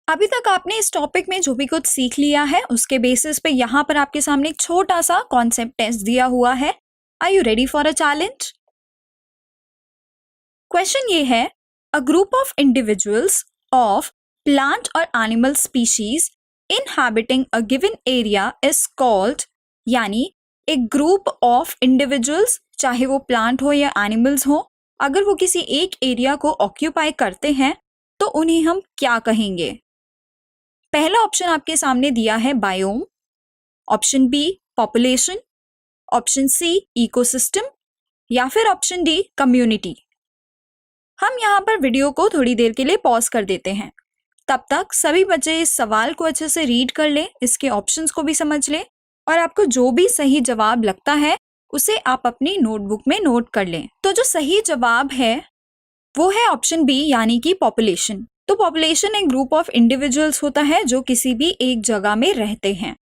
अभी तक आपने इस टॉपिक में जो भी कुछ सीख लिया है उसके बेसिस पे यहाँ पर आपके सामने एक छोटा सा कॉन्सेप्ट टेस्ट दिया हुआ है। Are you ready for a challenge? Question ये है, a group of individuals of plant और animal species inhabiting a given area is called, यानी एक ग्रुप ऑफ इंडिविजुअल्स, चाहे वो प्लांट हो या एनिमल्स हो, अगर वो किसी एक एरिया को ऑक्यूपाई करते हैं तो उन्हें हम क्या कहेंगे? पहला ऑप्शन आपके सामने दिया है biome, option B population, option C ecosystem या फिर ऑप्शन डी कम्युनिटी। हम यहाँ पर वीडियो को थोड़ी देर के लिए पॉज कर देते हैं, तब तक सभी बच्चे इस सवाल को अच्छे से रीड कर लें, इसके ऑप्शंस को भी समझ लें और आपको जो भी सही जवाब लगता है उसे आप अपनी नोटबुक में नोट कर लें। तो जो सही जवाब है वो है ऑप्शन बी, यानी कि पॉपुलेशन। तो पॉपुलेशन एक ग्रुप ऑफ इंडिविजुअल्स होता है जो किसी भी एक जगह में रहते हैं।